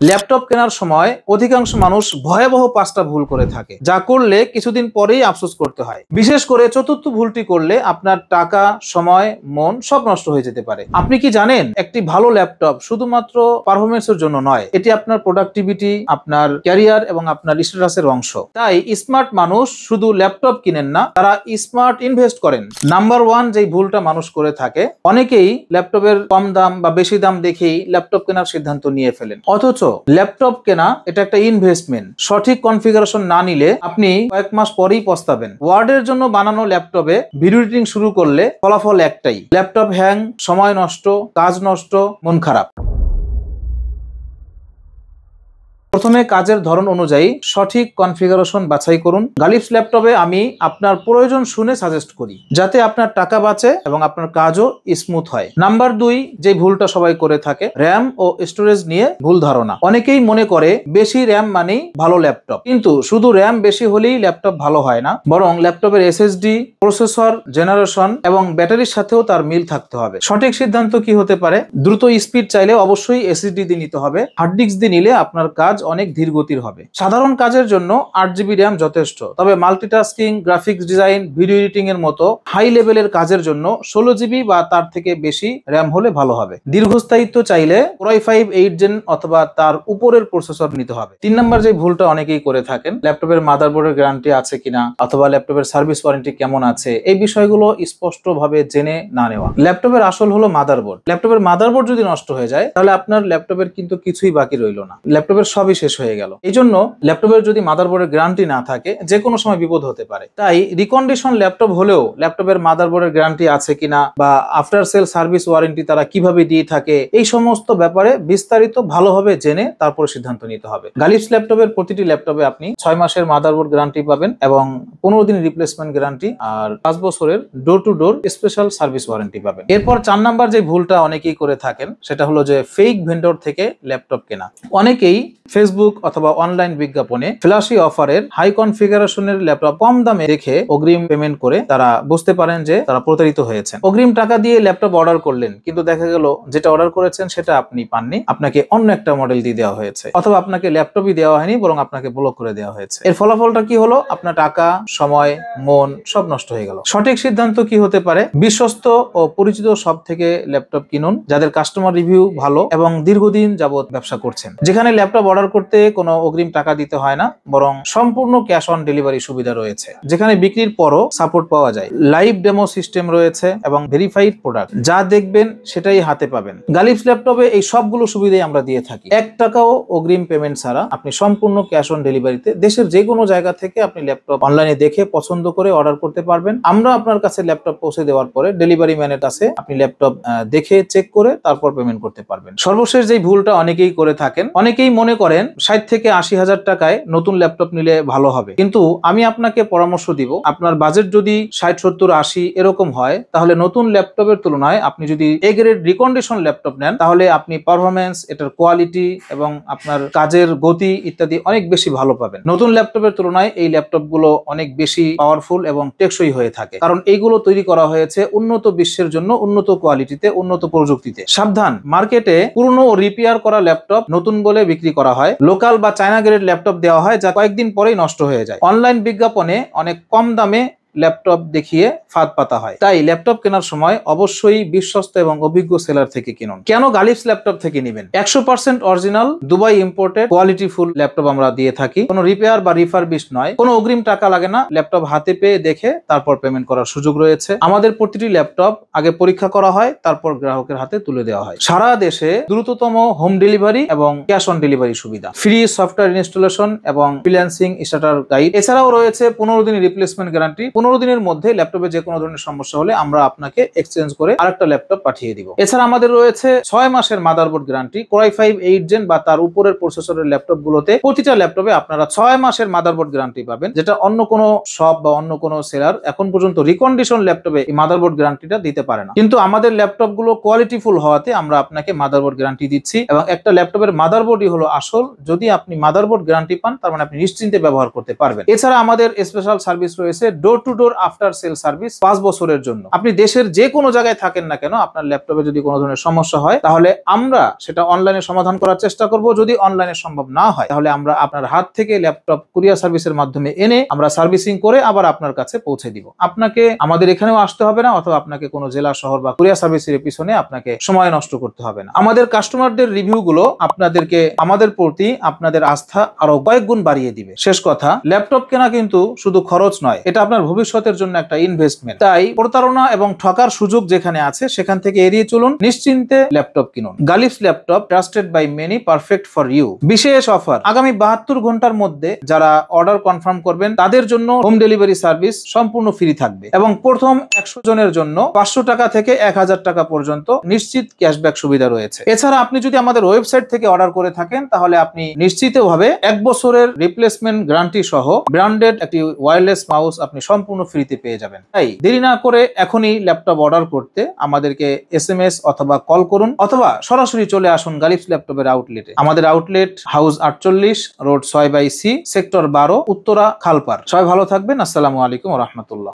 Laptop কেনার সময় অধিকাংশ মানুষ ভয়াবহ 5টা ভুল করে থাকে, যা করলে কিছুদিন পরেই আফসোস করতে হয়। বিশেষ করে চতুর্থ ভুলটি করলে আপনার টাকা, সময়, মন সব নষ্ট হয়ে যেতে পারে। আপনি কি জানেন, একটি ভালো ল্যাপটপ শুধুমাত্র পারফরমেন্সের জন্য নয়, এটি আপনার প্রোডাক্টিভিটি, আপনার ক্যারিয়ার এবং আপনার স্ট্যাটাসের অংশ। তাই স্মার্ট মানুষ শুধু ল্যাপটপ কিনেন না, তারা স্মার্ট ইনভেস্ট করেন। নাম্বার 1 যেই ভুলটা মানুষ করে থাকে, অনেকেই ল্যাপটপের কম দাম বা বেশি দাম দেখেই ল্যাপটপ কেনার সিদ্ধান্ত নিয়ে ফেলেন। অথচ ল্যাপটপ কেনা এটা একটা ইনভেস্টমেন্ট। সঠিক কনফিগারেশন না নিলে আপনি কয়েক মাস পরেই পস্তাবেন। ওয়ার্ডের জন্য বানানো ল্যাপটপে ভিডিও এডিটিং শুরু করলে ফলাফল একটাই: ল্যাপটপ হ্যাং, সময় নষ্ট, কাজ নষ্ট, মন খারাপ। প্রথমে কাজের ধরন অনুযায়ী সঠিক কনফিগারেশন বাছাই করুন। গালিফস ল্যাপটপে আমি আপনার প্রয়োজন শুনে সাজেস্ট করি, যাতে আপনার টাকা বাঁচে এবং আপনার কাজও স্মুথ হয়। নাম্বার 2 যে ভুলটা সবাই করে থাকে, র্যাম ও স্টোরেজ নিয়ে ভুল ধারণা। অনেকেই মনে করে বেশি র্যাম মানেই ভালো ল্যাপটপ, কিন্তু শুধু র্যাম বেশি হলেই ল্যাপটপ ভালো হয় না, বরং ল্যাপটপের এসএসডি, প্রসেসর, জেনারেশন এবং ব্যাটারির সাথেও তার মিল থাকতে হবে। সঠিক সিদ্ধান্ত কি হতে পারে? দ্রুত স্পিড চাইলে অবশ্যই এসএসডি দিয়ে নিতে হবে। হার্ড ডিস্ক দিয়ে নিলে আপনার কাজ অনেক ধীর গতির হবে। সাধারণ কাজের জন্য 8GB র্যাম যথেষ্ট, তবে multitasking, graphics design, video editing এর মতো হাই লেভেলের কাজের জন্য 16GB বা তার থেকে বেশি র্যাম হলে ভালো হবে। দীর্ঘস্থায়িত্ব চাইলে Core i5 8 Gen অথবা তার উপরের প্রসেসর নিতে হবে। 3 নম্বর যে ভুলটা অনেকেই করে থাকেন, ল্যাপটপের মাদারবোর্ডের গ্যারান্টি আছে কিনা অথবা ল্যাপটপের সার্ভিস ওয়ারেন্টি কেমন আছে, এই বিষয়গুলো স্পষ্টভাবে জেনে না নেওয়া। ল্যাপটপের আসল হলো মাদারবোর্ড। ল্যাপটপের মাদারবোর্ড যদি নষ্ট হয়ে যায়, তাহলে আপনার ল্যাপটপের কিন্তু কিছুই বাকি রইল না, ল্যাপটপের সবই শেষ হয়ে গেল। এই জন্য ল্যাপটপের যদি মাদারবোর্ডের গ্যারান্টি না থাকে, যে কোনো সময় বিপদ হতে পারে। তাই রিকন্ডিশন ল্যাপটপ হলেও ল্যাপটপের মাদারবোর্ডের গ্যারান্টি আছে কিনা বা আফটার সেল সার্ভিস ওয়ারেন্টি তারা কিভাবে দিয়ে থাকে, এই সমস্ত ব্যাপারে বিস্তারিত ভালোভাবে জেনে তারপর সিদ্ধান্ত নিতে হবে। গালিফস ল্যাপটপের প্রতিটি ল্যাপটপে আপনি 6 মাসের মাদারবোর্ড গ্যারান্টি পাবেন এবং 15 দিন রিপ্লেসমেন্ট গ্যারান্টি আর 5 বছরের door to door special service warranty পাবেন। এরপর 4 নাম্বার যে ভুলটা অনেকেই করে থাকেন, সেটা হলো যে ফেক ভেন্ডর থেকে ল্যাপটপ কেনা। অনেকেই ফেসবুক অথবা অনলাইন বিজ্ঞাপনে ফ্ল্যাশি অফারের হাই কনফিগারেশনের ল্যাপটপ কম দামে দেখে অগ্রিম পেমেন্ট করে তারা বুঝতে পারেন যে তারা প্রতারিত হয়েছেন। অগ্রিম টাকা দিয়ে ল্যাপটপ অর্ডার করলেন, কিন্তু দেখা গেল যেটা অর্ডার করেছেন সেটা আপনি পাননি, আপনাকে অন্য একটা মডেল দিয়ে দেওয়া হয়েছে, অথবা আপনাকে ল্যাপটপই দেওয়া হয়নি, বরং আপনাকে ব্লক করে দেওয়া হয়েছে। এর ফলাফলটা কি হলো? আপনার টাকা, সময়, মন সব নষ্ট হয়ে গেল। সঠিক সিদ্ধান্ত কি হতে পারে? বিশ্বস্ত ও পরিচিত সব থেকে ল্যাপটপ কিনুন, যাদের কাস্টমার রিভিউ ভালো এবং দীর্ঘদিন যাবত ব্যবসা করছেন। যেখানে ল্যাপটপ অর্ডার করতে কোনো অগ্রিম টাকা দিতে হয় না, বরং সম্পূর্ণ ক্যাশ অন ডেলিভারি সুবিধা রয়েছে। যেখানে বিক্রির পরও সাপোর্ট পাওয়া যায়, লাইভ ডেমো সিস্টেম রয়েছে এবং ভেরিফাইড প্রোডাক্ট, যা দেখবেন সেটাই হাতে পাবেন। গালিফস ল্যাপটপে এই সবগুলো সুবিধাই আমরা দিয়ে থাকি। 1 টাকাও অগ্রিম পেমেন্ট ছাড়া আপনি সম্পূর্ণ ক্যাশ অন ডেলিভারিতে দেশের যে কোনো জায়গা থেকে আপনি ল্যাপটপ অনলাইনে দেখে পছন্দ করে অর্ডার করতে পারবেন। আমরা আপনার কাছে ল্যাপটপ পৌঁছে দেওয়ার পরে ডেলিভারি ম্যানের কাছে আপনি ল্যাপটপ দেখে চেক করে তারপর পেমেন্ট করতে পারবেন। সর্বশেষ যে ভুলটা অনেকেই করে থাকেন, অনেকেই মনে করেন 60 থেকে 80,000 টাকায় নতুন ল্যাপটপ নিলে ভালো হবে। কিন্তু আমি আপনাকে পরামর্শ দিব, আপনার বাজেট যদি 60, 70, 80 এরকম হয়, তাহলে নতুন ল্যাপটপের তুলনায় আপনি যদি এ গ্রেড রিকন্ডিশন ল্যাপটপ নেন, তাহলে আপনি পারফরমেন্স, এটার কোয়ালিটি এবং আপনার কাজের গতি ইত্যাদি অনেক বেশি ভালো পাবেন। নতুন ল্যাপটপের তুলনায় এই ল্যাপটপ গুলো অনেক বেশি পাওয়ারফুল এবং টেকসই হয়ে থাকে, কারণ এইগুলো তৈরি করা হয়েছে উন্নত বিশ্বের জন্য, উন্নত কোয়ালিটিতে, উন্নত প্রযুক্তিতে। সাবধান, মার্কেটে পুরনো ও রিপেয়ার করা ল্যাপটপ নতুন বলে বিক্রি করা হয়। লোকাল বা চায়না গ্রেড ল্যাপটপ দেওয়া হয়, যা কয়েকদিন পরেই নষ্ট হয়ে যায়। অনলাইন বিজ্ঞাপনে অনেক কম দামে ল্যাপটপ দেখিয়ে ফাঁদ পাতা হয়। তাই ল্যাপটপ কেনার সময় অবশ্যই বিশ্বস্ত এবং অভিজ্ঞ সেলার থেকে কিনুন। কেন গালিফস ল্যাপটপ থেকে নেবেন? 100% original Dubai imported quality full laptop আমরা দিয়ে থাকি। কোনো রিপেয়ার বা রিফারবিশ নয়, কোনো অগ্রিম টাকা লাগে না, ল্যাপটপ হাতে পেয়ে দেখে তারপর পেমেন্ট করার সুযোগ রয়েছে। আমাদের প্রতিটি ল্যাপটপ আগে পরীক্ষা করা হয়, তারপর গ্রাহকের হাতে তুলে দেওয়া হয়। সারা দেশে দ্রুততম হোম ডেলিভারি এবং ক্যাশ অন ডেলিভারি সুবিধা, ফ্রি সফটওয়্যার ইনস্টলেশন এবং ফ্রিল্যান্সিং স্টার্টার গাইড। এছাড়াও রয়েছে 15 দিনের রিপ্লেসমেন্ট গ্যারান্টি। 15 দিনের মধ্যে ল্যাপটপে যে কোনো ধরনের সমস্যা হলে আমরা আপনাকে এক্সচেঞ্জ করে আরেকটা ল্যাপটপ পাঠিয়ে দিব। এছাড়া আমাদের রয়েছে 6 মাসের motherboard guarantee. Core i5 8 Gen বা তার উপরের প্রসেসরের ল্যাপটপ গুলোতে প্রতিটা ল্যাপটপে আপনারা 6 মাসের মাদারবোর্ড গ্যারান্টি পাবেন, যেটা অন্য কোনো শপ বা অন্য কোনো সেলার এখন পর্যন্ত রিকন্ডিশন ল্যাপটপে এই মাদারবোর্ড গ্যারান্টিটা দিতে পারে না। কিন্তু আমাদের ল্যাপটপ গুলো কোয়ালিটি ফুল হওয়াতে আমরা আপনাকে মাদারবোর্ড গ্যারান্টি দিচ্ছি, এবং একটা ল্যাপটপের মাদারবোর্ডই হলো আসল। যদি আপনি মাদারবোর্ড গ্যারান্টি পান, তার মানে আপনি নিশ্চিন্তে ব্যবহার করতে পারবেন। এছাড়া আমাদের স্পেশাল সার্ভিস রয়েছে door to door after sale service 5 বছরের জন্য। আপনি দেশের যে কোনো জায়গায় থাকেন না কেন, আপনার ল্যাপটপে যদি কোনো ধরনের সমস্যা হয় তাহলে আমরা সেটা অনলাইনে সমাধান করার চেষ্টা করব। যদি অনলাইনে সম্ভব না হয় তাহলে আমরা আপনার হাত থেকে ল্যাপটপ কুরিয়ার সার্ভিসের মাধ্যমে এনে আমরা সার্ভিসিং করে আবার আপনার কাছে পৌঁছে দিব। আপনাকে আমাদের এখানেও আসতে হবে না, অথবা আপনাকে কোনো জেলা শহর বা কুরিয়ার সার্ভিসের পিছনে আপনাকে সময় নষ্ট করতে হবে না। আমাদের কাস্টমারদের রিভিউ গুলো আপনাদেরকে আমাদের প্রতি আপনাদের আস্থা আরো কয়েক গুণ বাড়িয়ে দিবে। শেষ কথা, ল্যাপটপ কেনা কিন্তু শুধু খরচ নয়, এটা আপনার ভবিষ্যতের জন্য একটা ইনভেস্টমেন্ট। তাই প্রতারণা এবং ঠকার সুযোগ যেখানে আছে সেখান থেকে এড়িয়ে চলুন, নিশ্চিন্তে ল্যাপটপ কিনুন। গালিফস laptop, trusted by many, perfect for you. বিশেষ অফার, আগামী 72 ঘন্টার মধ্যে যারা অর্ডার কনফার্ম করবেন তাদের জন্য হোম ডেলিভারি সার্ভিস সম্পূর্ণ ফ্রি থাকবে, এবং প্রথম 100 জনের জন্য 500 টাকা থেকে 1000 টাকা পর্যন্ত নিশ্চিত ক্যাশব্যাক সুবিধা রয়েছে। এছাড়া আপনি যদি আমাদের ওয়েবসাইট থেকে অর্ডার করে থাকেন তাহলে আপনি নিশ্চিতভাবে 1 বছরের রিপ্লেসমেন্ট গ্যারান্টি সহ ব্র্যান্ডেড একটি ওয়্যারলেস মাউস আপনি সম্পূর্ণ ফ্রিতে পেয়ে যাবেন। তাই দেরি না করে এখনই ল্যাপটপ অর্ডার করতে আমাদেরকে SMS অথবা কল করুন, অথবা সরাসরি চলে আসুন গালিফস ল্যাপটপের আউটলেটে। আমাদের outlet house 48, road 6/C, sector 12, Uttara, Khalpar. সবাই ভালো থাকবেন। আসসালামু আলাইকুম ওয়া রাহমাতুল্লাহ।